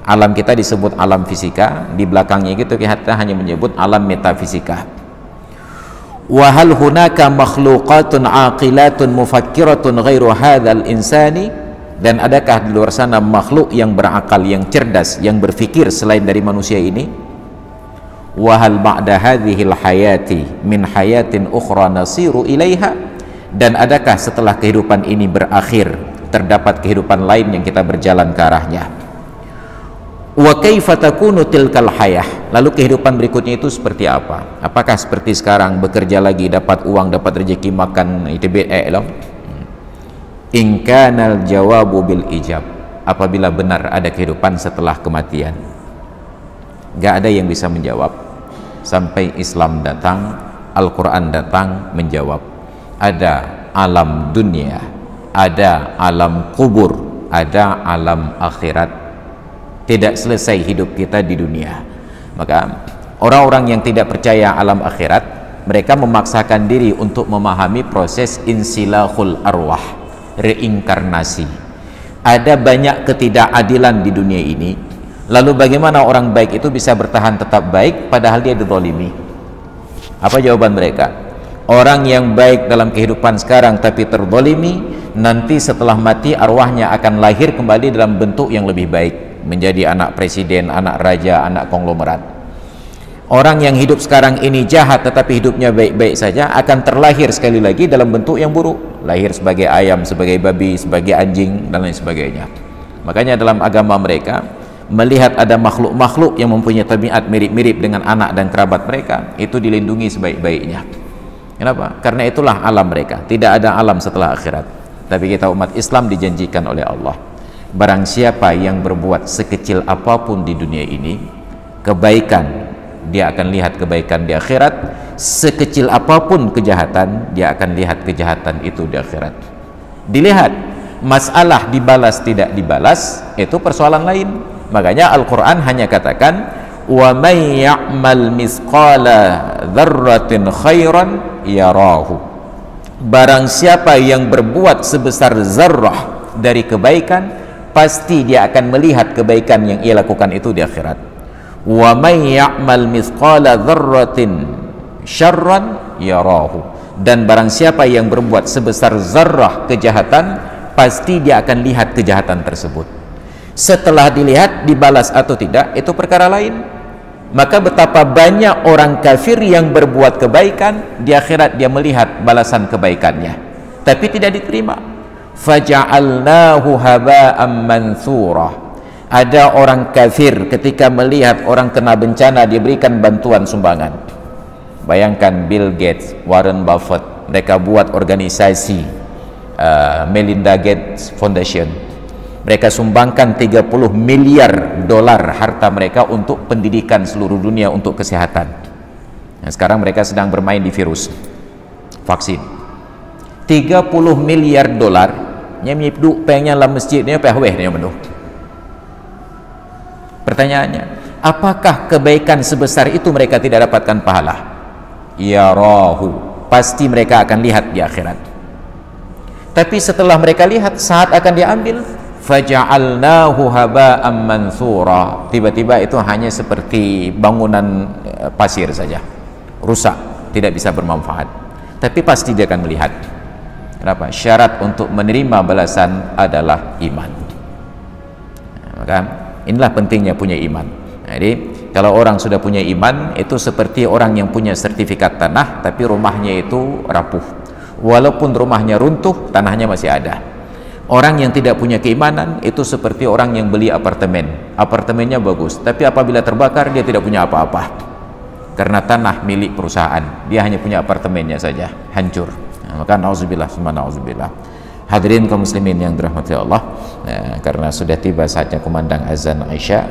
Alam kita disebut alam fisika, di belakangnya itu kita hanya menyebut alam metafisika. Wa hal hunaka makhluqatun aqilatun mufakkiratun ghairu hadzal insani, dan adakah di luar sana makhluk yang berakal, yang cerdas, yang berfikir selain dari manusia ini? Wa hal ba'da hadhil hayati min hayatin ukhra nasiru ilaiha, dan adakah setelah kehidupan ini berakhir terdapat kehidupan lain yang kita berjalan ke arahnya? Wa kaifa takunu tilkal hayah, lalu kehidupan berikutnya itu seperti apa? Apakah seperti sekarang bekerja lagi, dapat uang, dapat rezeki, makan itb in kanal jawabu bil ijab, apabila benar ada kehidupan setelah kematian. Gak ada yang bisa menjawab sampai Islam datang, Al-Quran datang menjawab. Ada alam dunia, ada alam kubur, ada alam akhirat. Tidak selesai hidup kita di dunia. Maka orang-orang yang tidak percaya alam akhirat, mereka memaksakan diri untuk memahami proses insilahul arwah, reinkarnasi. Ada banyak ketidakadilan di dunia ini. Lalu bagaimana orang baik itu bisa bertahan tetap baik padahal dia dizalimi? Apa jawaban mereka? Orang yang baik dalam kehidupan sekarang tapi terzalimi, nanti setelah mati arwahnya akan lahir kembali dalam bentuk yang lebih baik, menjadi anak presiden, anak raja, anak konglomerat. Orang yang hidup sekarang ini jahat tetapi hidupnya baik-baik saja akan terlahir sekali lagi dalam bentuk yang buruk, lahir sebagai ayam, sebagai babi, sebagai anjing, dan lain sebagainya. Makanya dalam agama mereka melihat ada makhluk-makhluk yang mempunyai tabiat mirip-mirip dengan anak dan kerabat mereka, itu dilindungi sebaik-baiknya. Kenapa? Karena itulah alam mereka, tidak ada alam setelah akhirat. Tapi kita umat Islam dijanjikan oleh Allah, barang siapa yang berbuat sekecil apapun di dunia ini kebaikan, dia akan lihat kebaikan di akhirat. Sekecil apapun kejahatan, dia akan lihat kejahatan itu di akhirat. Dilihat, masalah dibalas tidak dibalas itu persoalan lain. Makanya Al-Quran hanya katakan wa may ya'mal misqala dzarratin khairan yarahu. Barang siapa yang berbuat sebesar zarrah dari kebaikan, pasti dia akan melihat kebaikan yang ia lakukan itu di akhirat. Wa may ya'mal misqala dzarratin syarran yarahu. Dan barang siapa yang berbuat sebesar zarrah kejahatan, pasti dia akan lihat kejahatan tersebut. Setelah dilihat dibalas atau tidak, itu perkara lain. Maka betapa banyak orang kafir yang berbuat kebaikan, di akhirat dia melihat balasan kebaikannya, tapi tidak diterima. Faja'alnahu haba'an mansura. Ada orang kafir ketika melihat orang kena bencana, diberikan bantuan sumbangan. Bayangkan Bill Gates, Warren Buffett, mereka buat organisasi Melinda Gates Foundation. Mereka sumbangkan 30 miliar dolar harta mereka untuk pendidikan seluruh dunia untuk kesehatan. Nah, sekarang mereka sedang bermain di virus vaksin. 30 miliar dolar nyem duk pengnya dalam masjidnya pehwehnya menuh. Pertanyaannya, apakah kebaikan sebesar itu mereka tidak dapatkan pahala? Ya rahu, pasti mereka akan lihat di akhirat. Tapi setelah mereka lihat, saat akan diambil, faja'alnahu haba'an mansura. Tiba-tiba itu hanya seperti bangunan pasir saja, rusak, tidak bisa bermanfaat. Tapi pasti dia akan melihat. Kenapa? Syarat untuk menerima balasan adalah iman. Maka inilah pentingnya punya iman. Jadi kalau orang sudah punya iman, itu seperti orang yang punya sertifikat tanah tapi rumahnya itu rapuh. Walaupun rumahnya runtuh, tanahnya masih ada. Orang yang tidak punya keimanan itu seperti orang yang beli apartemen. Apartemennya bagus, tapi apabila terbakar dia tidak punya apa-apa. Karena tanah milik perusahaan, dia hanya punya apartemennya saja, hancur. Nah, maka nauzubillah summa nauzubillah. Hadirin kaum muslimin yang dirahmati Allah, karena sudah tiba saatnya kumandang azan Isya,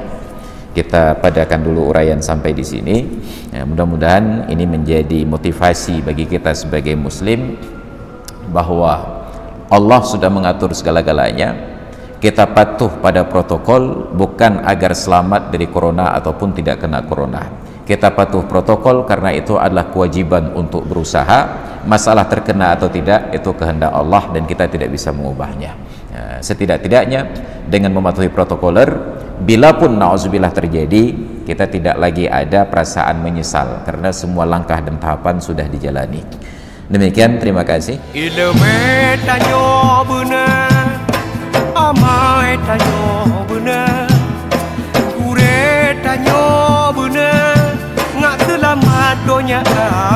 kita padakan dulu uraian sampai di sini. Mudah-mudahan ini menjadi motivasi bagi kita sebagai muslim bahwa Allah sudah mengatur segala-galanya. Kita patuh pada protokol bukan agar selamat dari corona ataupun tidak kena corona. Kita patuh protokol karena itu adalah kewajiban untuk berusaha. Masalah terkena atau tidak itu kehendak Allah dan kita tidak bisa mengubahnya. Setidak-tidaknya dengan mematuhi protokoler, bila pun na'udzubillah terjadi, kita tidak lagi ada perasaan menyesal karena semua langkah dan tahapan sudah dijalani. Demikian, terima kasih. Ilmu tanyo benar, amai tanyo benar, kure tanyo benar, ngak selamat dunia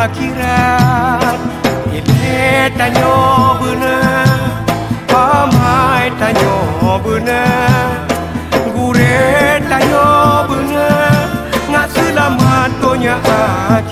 akhirat. Ilmu tanyo benar, amai tanyo benar, kure tanyo benar, ngak selamat dunia akhirat.